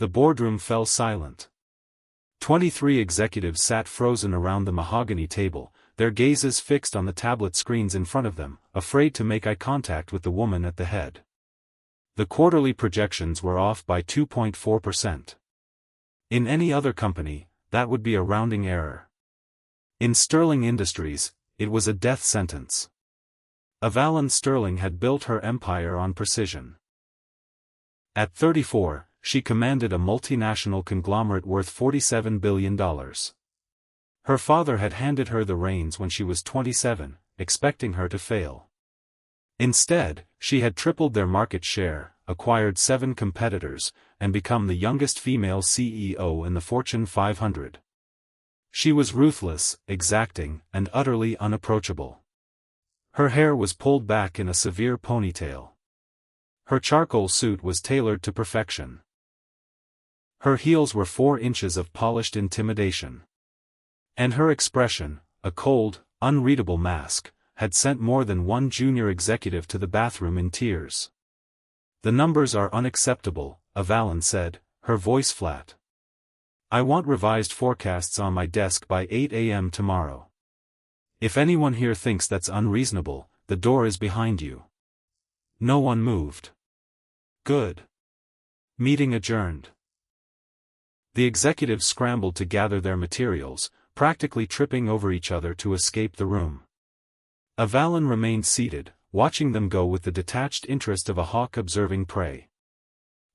The boardroom fell silent. 23 executives sat frozen around the mahogany table, their gazes fixed on the tablet screens in front of them, afraid to make eye contact with the woman at the head. The quarterly projections were off by 2.4%. In any other company, that would be a rounding error. In Sterling Industries, it was a death sentence. Evelyn Sterling had built her empire on precision. At 34, she commanded a multinational conglomerate worth $47 billion. Her father had handed her the reins when she was 27, expecting her to fail. Instead, she had tripled their market share, acquired 7 competitors, and become the youngest female CEO in the Fortune 500. She was ruthless, exacting, and utterly unapproachable. Her hair was pulled back in a severe ponytail. Her charcoal suit was tailored to perfection. Her heels were 4 inches of polished intimidation. And her expression, a cold, unreadable mask, had sent more than one junior executive to the bathroom in tears. "The numbers are unacceptable," Evelyn said, her voice flat. "I want revised forecasts on my desk by 8 a.m. tomorrow. If anyone here thinks that's unreasonable, the door is behind you." No one moved. Good. Meeting adjourned. The executives scrambled to gather their materials, practically tripping over each other to escape the room. Evelyn remained seated, watching them go with the detached interest of a hawk observing prey.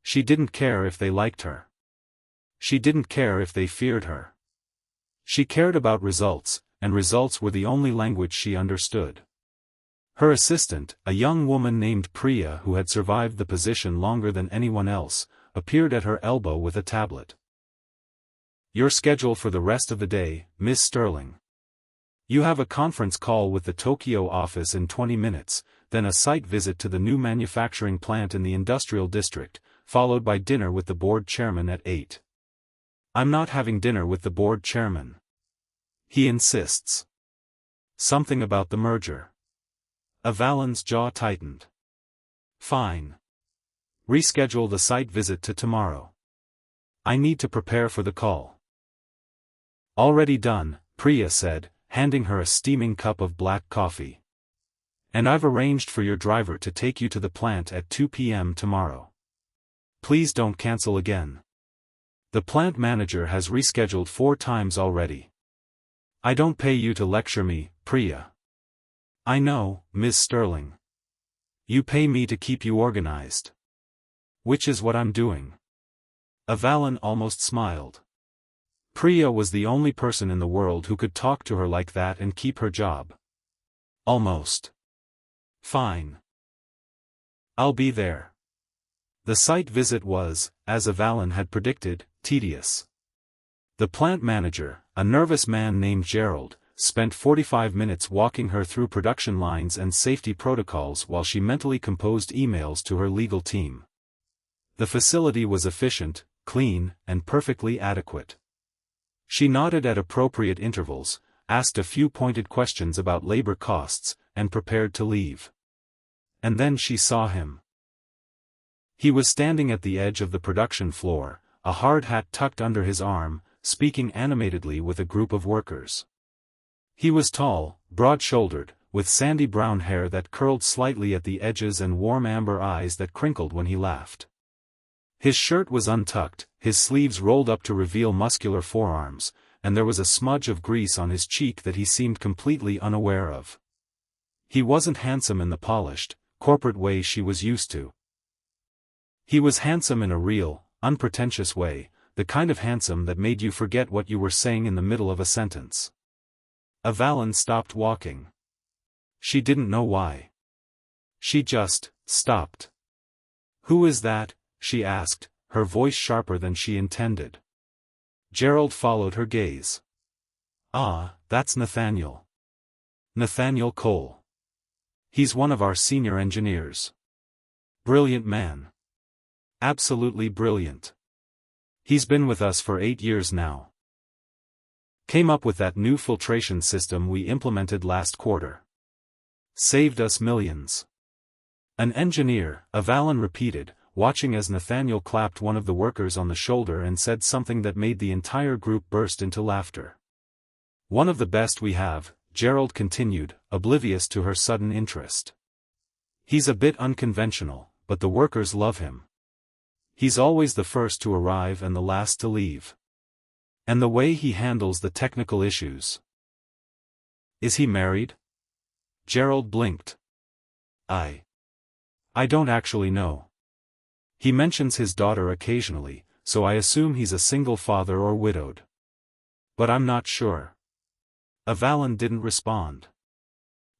She didn't care if they liked her. She didn't care if they feared her. She cared about results, and results were the only language she understood. Her assistant, a young woman named Priya who had survived the position longer than anyone else, appeared at her elbow with a tablet. "Your schedule for the rest of the day, Miss Sterling. You have a conference call with the Tokyo office in 20 minutes, then a site visit to the new manufacturing plant in the industrial district, followed by dinner with the board chairman at 8. "I'm not having dinner with the board chairman. He insists. Something about the merger." Evelyn's jaw tightened. "Fine. Reschedule the site visit to tomorrow. I need to prepare for the call." "Already done," Priya said, handing her a steaming cup of black coffee. "And I've arranged for your driver to take you to the plant at 2 p.m. tomorrow. Please don't cancel again. The plant manager has rescheduled 4 times already." "I don't pay you to lecture me, Priya." "I know, Miss Sterling. You pay me to keep you organized. Which is what I'm doing." Evelyn almost smiled. Priya was the only person in the world who could talk to her like that and keep her job. Almost. "Fine. I'll be there." The site visit was, as Evelyn had predicted, tedious. The plant manager, a nervous man named Gerald, spent 45 minutes walking her through production lines and safety protocols while she mentally composed emails to her legal team. The facility was efficient, clean, and perfectly adequate. She nodded at appropriate intervals, asked a few pointed questions about labor costs, and prepared to leave. And then she saw him. He was standing at the edge of the production floor, a hard hat tucked under his arm, speaking animatedly with a group of workers. He was tall, broad-shouldered, with sandy brown hair that curled slightly at the edges and warm amber eyes that crinkled when he laughed. His shirt was untucked, his sleeves rolled up to reveal muscular forearms, and there was a smudge of grease on his cheek that he seemed completely unaware of. He wasn't handsome in the polished, corporate way she was used to. He was handsome in a real, unpretentious way, the kind of handsome that made you forget what you were saying in the middle of a sentence. Evelyn stopped walking. She didn't know why. She just stopped. "Who is that?" she asked, her voice sharper than she intended. Gerald followed her gaze. "Ah, that's Nathaniel. Nathaniel Cole. He's one of our senior engineers. Brilliant man. Absolutely brilliant. He's been with us for 8 years now. Came up with that new filtration system we implemented last quarter. Saved us millions." "An engineer," Evelyn repeated, watching as Nathaniel clapped one of the workers on the shoulder and said something that made the entire group burst into laughter. "One of the best we have," Gerald continued, oblivious to her sudden interest. "He's a bit unconventional, but the workers love him. He's always the first to arrive and the last to leave. And the way he handles the technical issues." "Is he married?" Gerald blinked. I don't actually know. He mentions his daughter occasionally, so I assume he's a single father or widowed. But I'm not sure." Evalyn didn't respond.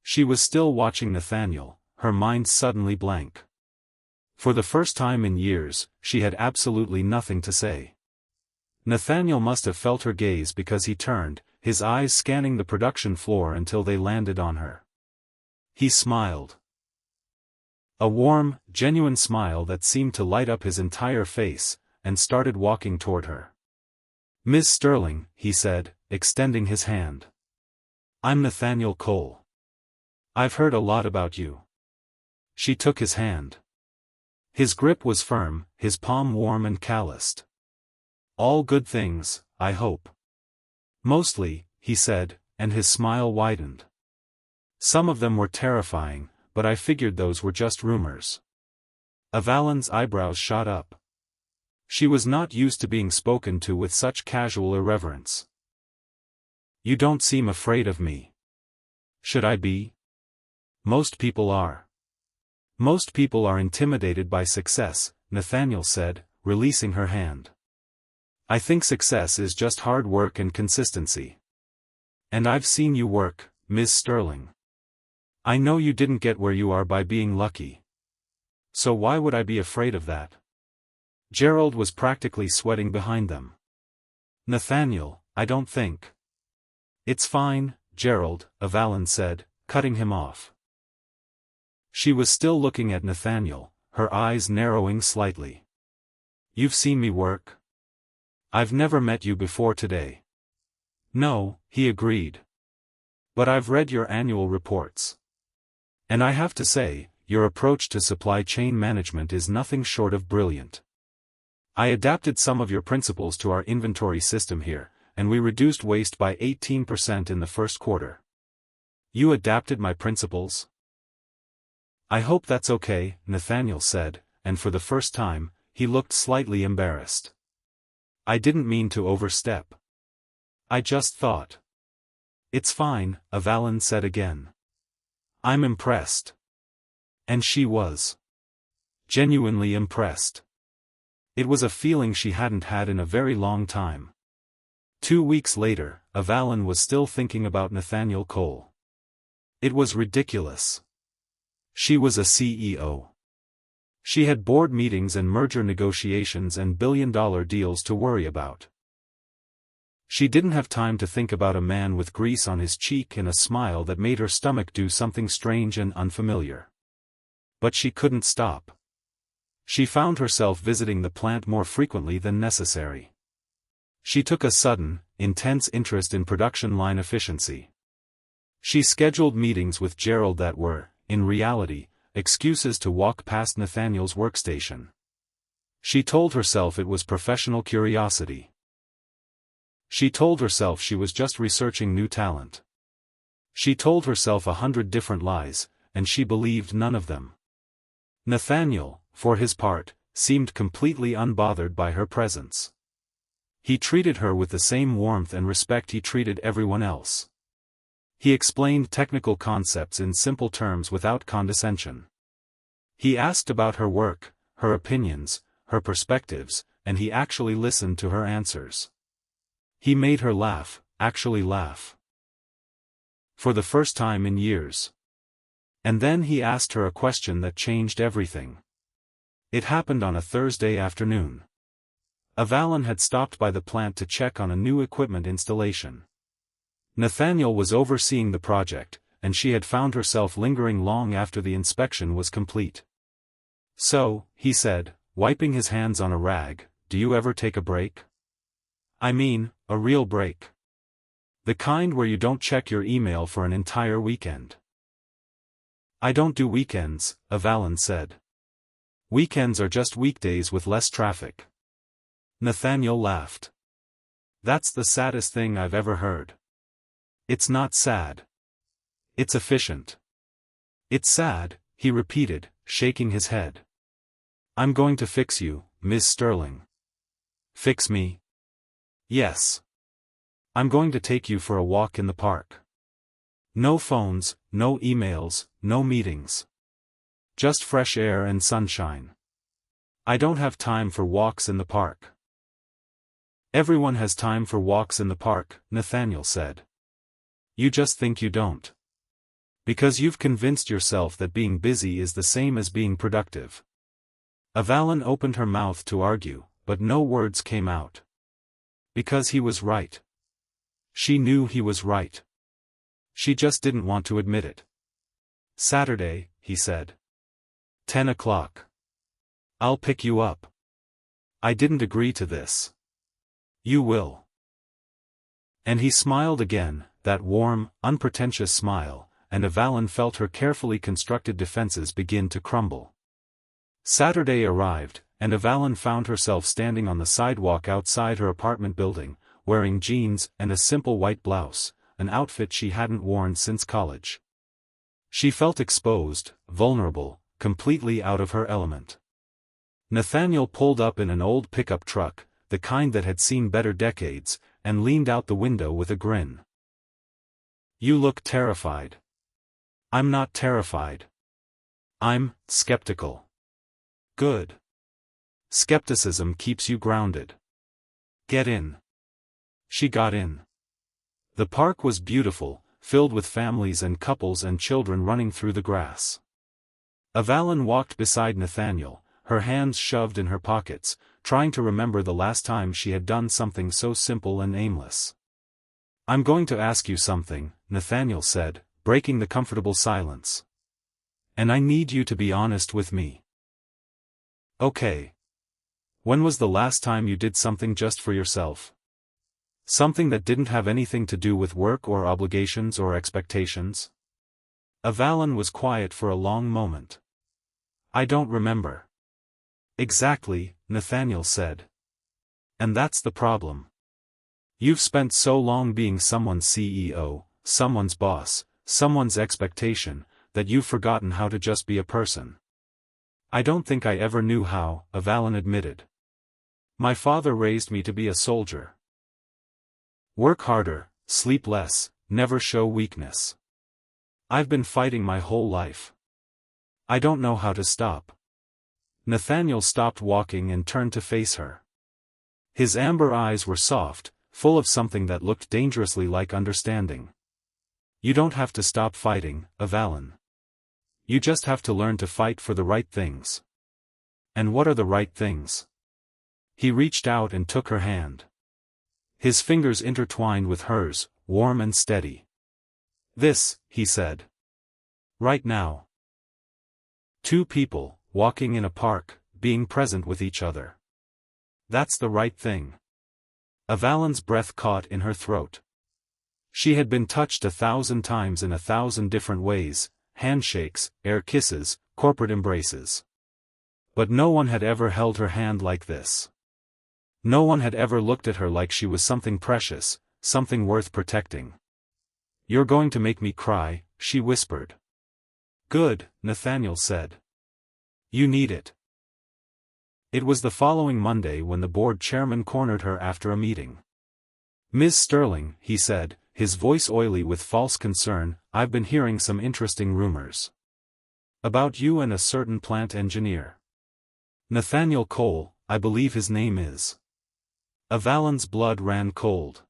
She was still watching Nathaniel, her mind suddenly blank. For the first time in years, she had absolutely nothing to say. Nathaniel must have felt her gaze because he turned, his eyes scanning the production floor until they landed on her. He smiled. A warm, genuine smile that seemed to light up his entire face, and started walking toward her. "Miss Sterling," he said, extending his hand. "I'm Nathaniel Cole. I've heard a lot about you." She took his hand. His grip was firm, his palm warm and calloused. "All good things, I hope." "Mostly," he said, and his smile widened. "Some of them were terrifying, but I figured those were just rumors." Evalyn's eyebrows shot up. She was not used to being spoken to with such casual irreverence. "You don't seem afraid of me." "Should I be?" "Most people are." "Most people are intimidated by success," Nathaniel said, releasing her hand. "I think success is just hard work and consistency. And I've seen you work, Ms. Sterling. I know you didn't get where you are by being lucky. So why would I be afraid of that?" Gerald was practically sweating behind them. "Nathaniel, I don't think." "It's fine, Gerald," Evalyn said, cutting him off. She was still looking at Nathaniel, her eyes narrowing slightly. "You've seen me work?" "I've never met you before today." "No," he agreed. "But I've read your annual reports. And I have to say, your approach to supply chain management is nothing short of brilliant. I adapted some of your principles to our inventory system here, and we reduced waste by 18% in the first quarter." "You adapted my principles?" "I hope that's okay," Nathaniel said, and for the first time, he looked slightly embarrassed. "I didn't mean to overstep. I just thought." "It's fine," Evalyn said again. "I'm impressed." And she was. Genuinely impressed. It was a feeling she hadn't had in a very long time. 2 weeks later, Evalyn was still thinking about Nathaniel Cole. It was ridiculous. She was a CEO. She had board meetings and merger negotiations and billion-dollar deals to worry about. She didn't have time to think about a man with grease on his cheek and a smile that made her stomach do something strange and unfamiliar. But she couldn't stop. She found herself visiting the plant more frequently than necessary. She took a sudden, intense interest in production line efficiency. She scheduled meetings with Gerald that were, in reality, excuses to walk past Nathaniel's workstation. She told herself it was professional curiosity. She told herself she was just researching new talent. She told herself 100 different lies, and she believed none of them. Nathaniel, for his part, seemed completely unbothered by her presence. He treated her with the same warmth and respect he treated everyone else. He explained technical concepts in simple terms without condescension. He asked about her work, her opinions, her perspectives, and he actually listened to her answers. He made her laugh, actually laugh. For the first time in years. And then he asked her a question that changed everything. It happened on a Thursday afternoon. Evalyn had stopped by the plant to check on a new equipment installation. Nathaniel was overseeing the project, and she had found herself lingering long after the inspection was complete. "So," he said, wiping his hands on a rag, "do you ever take a break? I mean, a real break. The kind where you don't check your email for an entire weekend." "I don't do weekends," Evalyn said. Weekends are just weekdays with less traffic. Nathaniel laughed. That's the saddest thing I've ever heard. It's not sad. It's efficient. It's sad, he repeated, shaking his head. I'm going to fix you, Miss Sterling. Fix me? Yes. I'm going to take you for a walk in the park. No phones, no emails, no meetings. Just fresh air and sunshine. I don't have time for walks in the park. Everyone has time for walks in the park, Nathaniel said. You just think you don't. Because you've convinced yourself that being busy is the same as being productive. Evelyn opened her mouth to argue, but no words came out. Because he was right. She knew he was right. She just didn't want to admit it. Saturday, he said. 10 o'clock. I'll pick you up. I didn't agree to this. You will. And he smiled again, that warm, unpretentious smile, and Evelyn felt her carefully constructed defenses begin to crumble. Saturday arrived, and Evelyn found herself standing on the sidewalk outside her apartment building, wearing jeans and a simple white blouse, an outfit she hadn't worn since college. She felt exposed, vulnerable, completely out of her element. Nathaniel pulled up in an old pickup truck, the kind that had seen better decades, and leaned out the window with a grin. You look terrified. I'm not terrified. I'm skeptical. Good. Skepticism keeps you grounded. Get in. She got in. The park was beautiful, filled with families and couples and children running through the grass. Evelyn walked beside Nathaniel, her hands shoved in her pockets, trying to remember the last time she had done something so simple and aimless. I'm going to ask you something, Nathaniel said, breaking the comfortable silence. And I need you to be honest with me. Okay. When was the last time you did something just for yourself? Something that didn't have anything to do with work or obligations or expectations? Evelyn was quiet for a long moment. I don't remember. Exactly, Nathaniel said. And that's the problem. You've spent so long being someone's CEO, someone's boss, someone's expectation, that you've forgotten how to just be a person. I don't think I ever knew how, Evelyn admitted. My father raised me to be a soldier. Work harder, sleep less, never show weakness. I've been fighting my whole life. I don't know how to stop. Nathaniel stopped walking and turned to face her. His amber eyes were soft, full of something that looked dangerously like understanding. You don't have to stop fighting, Evelyn. You just have to learn to fight for the right things. And what are the right things? He reached out and took her hand. His fingers intertwined with hers, warm and steady. This, he said. Right now. Two people, walking in a park, being present with each other. That's the right thing. Evelyn's breath caught in her throat. She had been touched 1,000 times in 1,000 different ways, handshakes, air kisses, corporate embraces. But no one had ever held her hand like this. No one had ever looked at her like she was something precious, something worth protecting. You're going to make me cry, she whispered. Good, Nathaniel said. You need it. It was the following Monday when the board chairman cornered her after a meeting. Ms. Sterling, he said, his voice oily with false concern, I've been hearing some interesting rumors. About you and a certain plant engineer. Nathaniel Cole, I believe his name is. Evelyn's blood ran cold.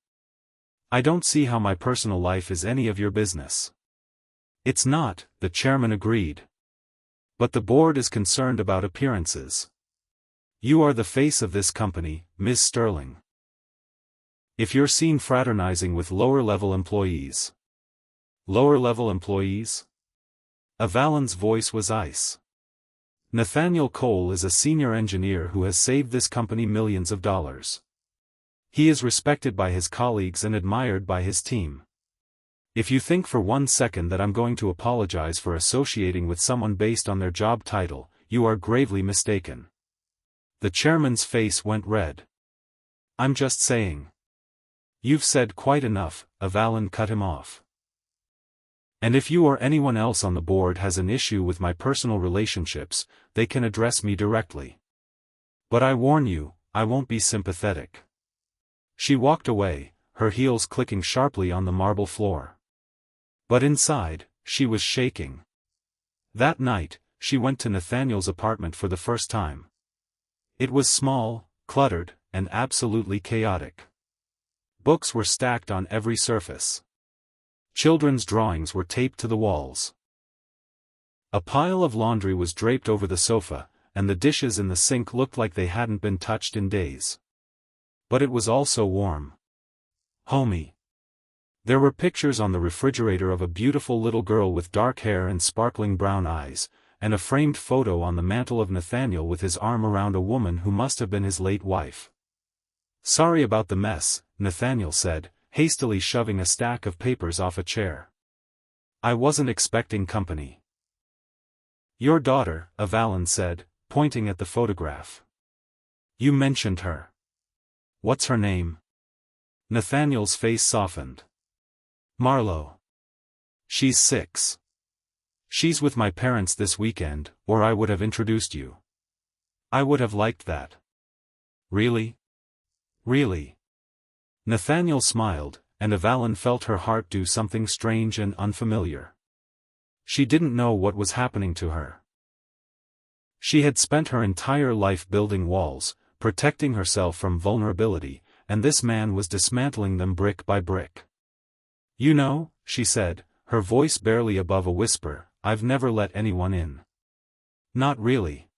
I don't see how my personal life is any of your business. It's not, the chairman agreed. But the board is concerned about appearances. You are the face of this company, Ms. Sterling. If you're seen fraternizing with lower-level employees. Lower-level employees? Evelyn's voice was ice. Nathaniel Cole is a senior engineer who has saved this company millions of dollars. He is respected by his colleagues and admired by his team. If you think for 1 second that I'm going to apologize for associating with someone based on their job title, you are gravely mistaken. The chairman's face went red. I'm just saying. You've said quite enough, Avalon cut him off. And if you or anyone else on the board has an issue with my personal relationships, they can address me directly. But I warn you, I won't be sympathetic. She walked away, her heels clicking sharply on the marble floor. But inside, she was shaking. That night, she went to Nathaniel's apartment for the first time. It was small, cluttered, and absolutely chaotic. Books were stacked on every surface. Children's drawings were taped to the walls. A pile of laundry was draped over the sofa, and the dishes in the sink looked like they hadn't been touched in days. But it was also warm. Homey. There were pictures on the refrigerator of a beautiful little girl with dark hair and sparkling brown eyes, and a framed photo on the mantel of Nathaniel with his arm around a woman who must have been his late wife. Sorry about the mess, Nathaniel said, hastily shoving a stack of papers off a chair. I wasn't expecting company. Your daughter, Avalon said, pointing at the photograph. You mentioned her. What's her name? Nathaniel's face softened. Marlo. She's 6. She's with my parents this weekend, or I would have introduced you. I would have liked that. Really? Really? Nathaniel smiled, and Avalon felt her heart do something strange and unfamiliar. She didn't know what was happening to her. She had spent her entire life building walls, protecting herself from vulnerability, and this man was dismantling them brick by brick. You know, she said, her voice barely above a whisper, I've never let anyone in. Not really.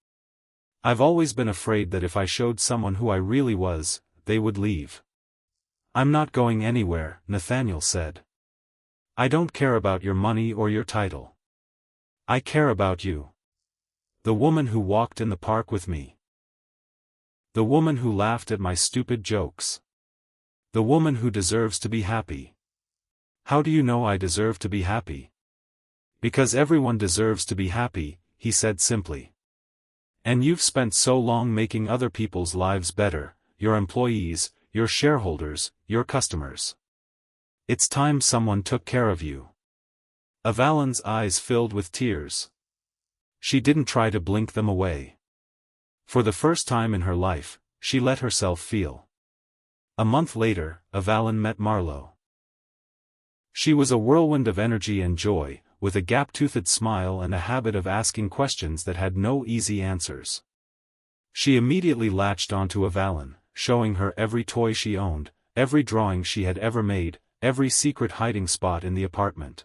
I've always been afraid that if I showed someone who I really was, they would leave. I'm not going anywhere, Nathaniel said. I don't care about your money or your title. I care about you. The woman who walked in the park with me. The woman who laughed at my stupid jokes. The woman who deserves to be happy. How do you know I deserve to be happy? Because everyone deserves to be happy, he said simply. And you've spent so long making other people's lives better, your employees, your shareholders, your customers. It's time someone took care of you. Avalon's eyes filled with tears. She didn't try to blink them away. For the first time in her life, she let herself feel. A month later, Avalon met Marlo. She was a whirlwind of energy and joy, with a gap-toothed smile and a habit of asking questions that had no easy answers. She immediately latched onto Avalon, showing her every toy she owned, every drawing she had ever made, every secret hiding spot in the apartment.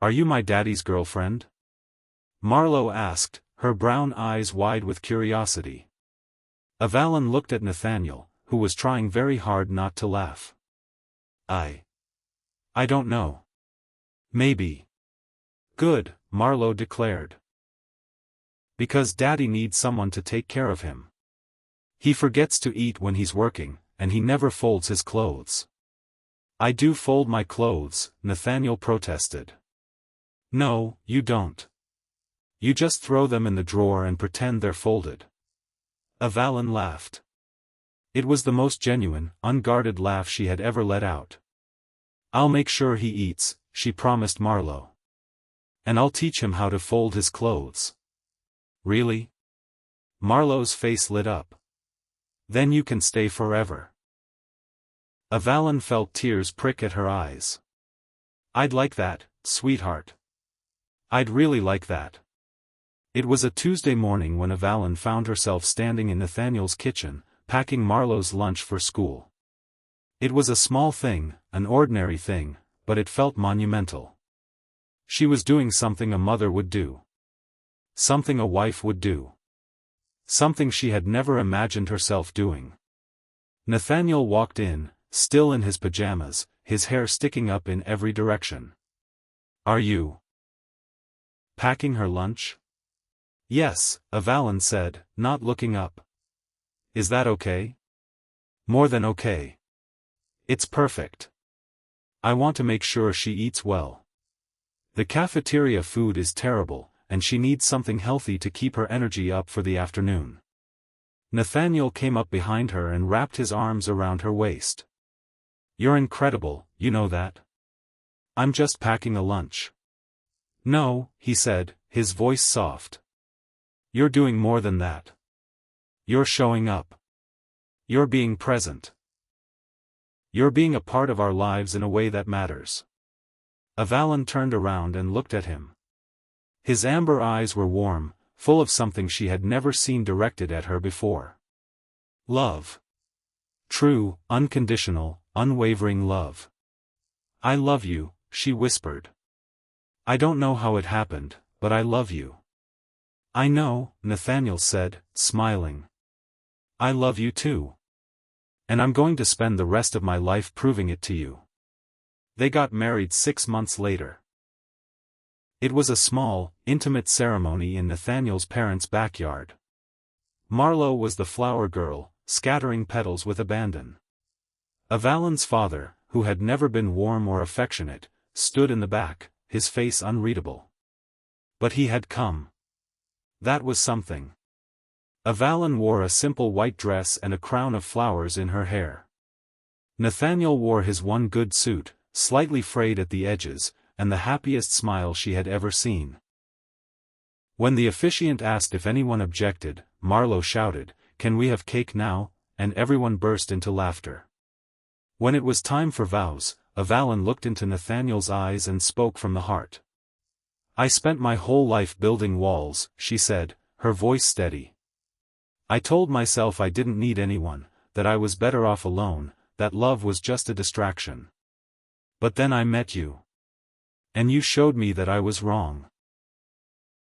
Are you my daddy's girlfriend? Marlo asked, her brown eyes wide with curiosity. Avalon looked at Nathaniel, who was trying very hard not to laugh. I don't know. Maybe. Good, Marlo declared. Because Daddy needs someone to take care of him. He forgets to eat when he's working, and he never folds his clothes. I do fold my clothes, Nathaniel protested. No, you don't. You just throw them in the drawer and pretend they're folded. Avalon laughed. It was the most genuine, unguarded laugh she had ever let out. I'll make sure he eats, she promised Marlo. And I'll teach him how to fold his clothes. Really? Marlo's face lit up. Then you can stay forever. Avalon felt tears prick at her eyes. I'd like that, sweetheart. I'd really like that. It was a Tuesday morning when Avalon found herself standing in Nathaniel's kitchen, packing Marlo's lunch for school. It was a small thing, an ordinary thing, but it felt monumental. She was doing something a mother would do. Something a wife would do. Something she had never imagined herself doing. Nathaniel walked in, still in his pajamas, his hair sticking up in every direction. Are you packing her lunch? Yes, Avalon said, not looking up. Is that okay? More than okay. It's perfect. I want to make sure she eats well. The cafeteria food is terrible, and she needs something healthy to keep her energy up for the afternoon. Nathaniel came up behind her and wrapped his arms around her waist. "You're incredible, you know that? I'm just packing a lunch." "No," he said, his voice soft. "You're doing more than that. You're showing up. You're being present. You're being a part of our lives in a way that matters." Evalyn turned around and looked at him. His amber eyes were warm, full of something she had never seen directed at her before. Love. True, unconditional, unwavering love. "I love you," she whispered. "I don't know how it happened, but I love you." "I know," Nathaniel said, smiling. "I love you too. And I'm going to spend the rest of my life proving it to you." They got married 6 months later. It was a small, intimate ceremony in Nathaniel's parents' backyard. Marlo was the flower girl, scattering petals with abandon. Evalyn's father, who had never been warm or affectionate, stood in the back, his face unreadable. But he had come. That was something. Evalyn wore a simple white dress and a crown of flowers in her hair. Nathaniel wore his one good suit, slightly frayed at the edges, and the happiest smile she had ever seen. When the officiant asked if anyone objected, Marlo shouted, "Can we have cake now?" and everyone burst into laughter. When it was time for vows, Evalyn looked into Nathaniel's eyes and spoke from the heart. "I spent my whole life building walls," she said, her voice steady. "I told myself I didn't need anyone, that I was better off alone, that love was just a distraction. But then I met you. And you showed me that I was wrong.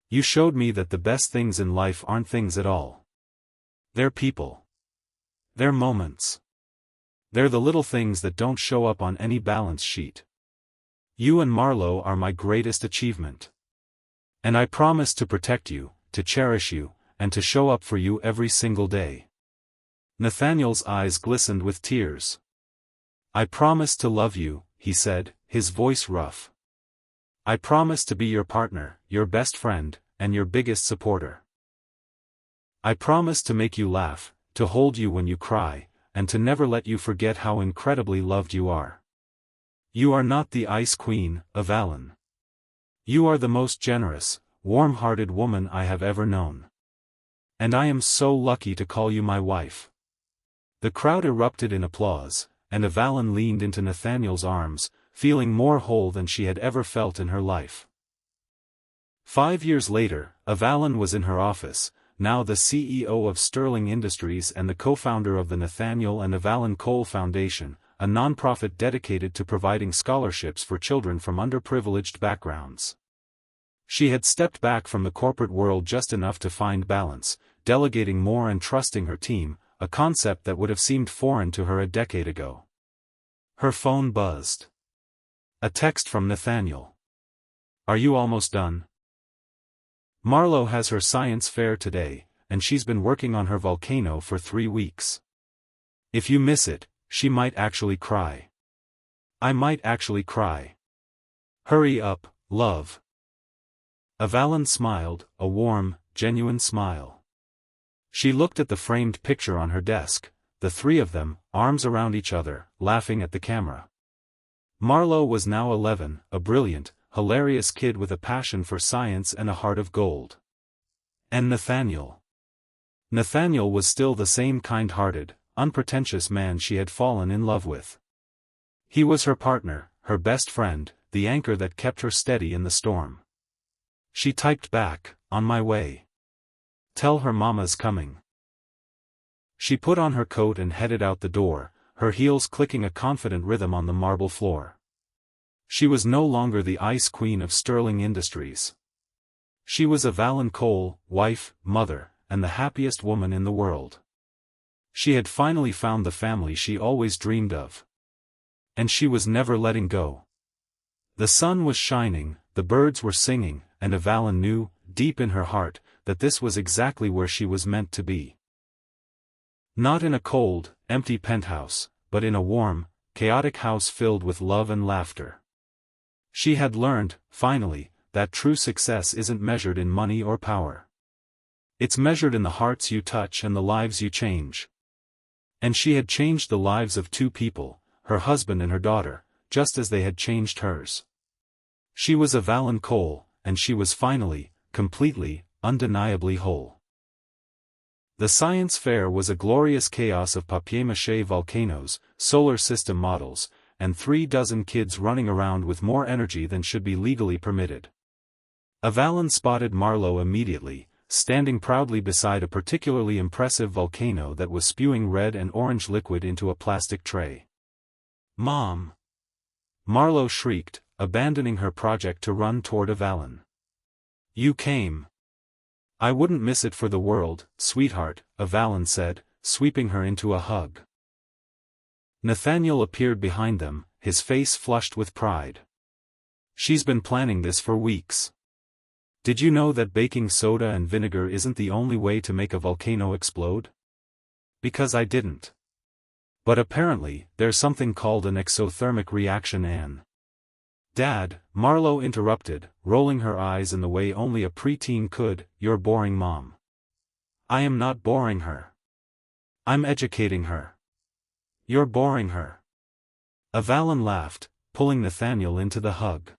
You showed me that the best things in life aren't things at all. They're people. They're moments. They're the little things that don't show up on any balance sheet. You and Marlo are my greatest achievement. And I promise to protect you, to cherish you, and to show up for you every single day." Nathaniel's eyes glistened with tears. "I promise to love you," he said, his voice rough. "I promise to be your partner, your best friend, and your biggest supporter. I promise to make you laugh, to hold you when you cry, and to never let you forget how incredibly loved you are. You are not the Ice Queen, Evalyn. You are the most generous, warm-hearted woman I have ever known. And I am so lucky to call you my wife." The crowd erupted in applause, and Evalyn leaned into Nathaniel's arms, feeling more whole than she had ever felt in her life. 5 years later, Evalyn was in her office, now the CEO of Sterling Industries and the co-founder of the Nathaniel and Evalyn Cole Foundation, a nonprofit dedicated to providing scholarships for children from underprivileged backgrounds. She had stepped back from the corporate world just enough to find balance, delegating more and trusting her team, a concept that would have seemed foreign to her a decade ago. Her phone buzzed. A text from Nathaniel. "Are you almost done? Marlo has her science fair today, and she's been working on her volcano for 3 weeks. If you miss it, she might actually cry. I might actually cry. Hurry up, love." Evalyn smiled, a warm, genuine smile. She looked at the framed picture on her desk, the three of them, arms around each other, laughing at the camera. Marlo was now 11, a brilliant, hilarious kid with a passion for science and a heart of gold. And Nathaniel. Nathaniel was still the same kind-hearted, unpretentious man she had fallen in love with. He was her partner, her best friend, the anchor that kept her steady in the storm. She typed back, "On my way. Tell her mama's coming." She put on her coat and headed out the door, her heels clicking a confident rhythm on the marble floor. She was no longer the Ice Queen of Sterling Industries. She was Evalyn Cole, wife, mother, and the happiest woman in the world. She had finally found the family she always dreamed of. And she was never letting go. The sun was shining, the birds were singing, and Evalyn knew, deep in her heart, that this was exactly where she was meant to be. Not in a cold, empty penthouse, but in a warm, chaotic house filled with love and laughter. She had learned, finally, that true success isn't measured in money or power. It's measured in the hearts you touch and the lives you change. And she had changed the lives of 2 people, her husband and her daughter, just as they had changed hers. She was Evelyn Cole, and she was finally, completely, undeniably whole. The science fair was a glorious chaos of papier-mâché volcanoes, solar system models, and 36 kids running around with more energy than should be legally permitted. Evelyn spotted Marlowe immediately, standing proudly beside a particularly impressive volcano that was spewing red and orange liquid into a plastic tray. "Mom!" Marlowe shrieked, abandoning her project to run toward Evelyn. "You came. I wouldn't miss it for the world, sweetheart," Evelyn said, sweeping her into a hug. Nathaniel appeared behind them, his face flushed with pride. "She's been planning this for weeks. Did you know that baking soda and vinegar isn't the only way to make a volcano explode?" "Because I didn't. But apparently, there's something called an exothermic reaction and—" "Dad," Marlowe interrupted, rolling her eyes in the way only a preteen could, "you're boring Mom." "I am not boring her. I'm educating her." "You're boring her." Evelyn laughed, pulling Nathaniel into the hug.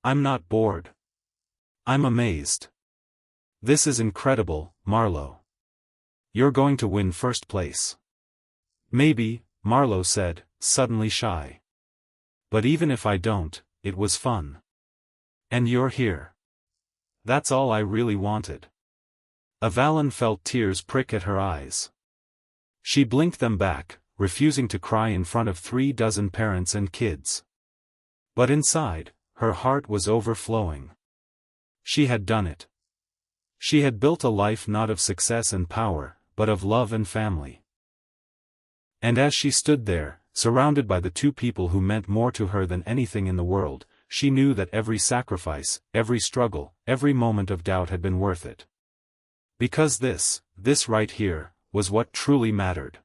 "I'm not bored. I'm amazed. This is incredible, Marlowe. You're going to win first place." "Maybe," Marlowe said, suddenly shy. "But even if I don't, it was fun. And you're here. That's all I really wanted." Evelyn felt tears prick at her eyes. She blinked them back, refusing to cry in front of 36 parents and kids. But inside, her heart was overflowing. She had done it. She had built a life not of success and power, but of love and family. And as she stood there, surrounded by the 2 people who meant more to her than anything in the world, she knew that every sacrifice, every struggle, every moment of doubt had been worth it. Because this right here, was what truly mattered.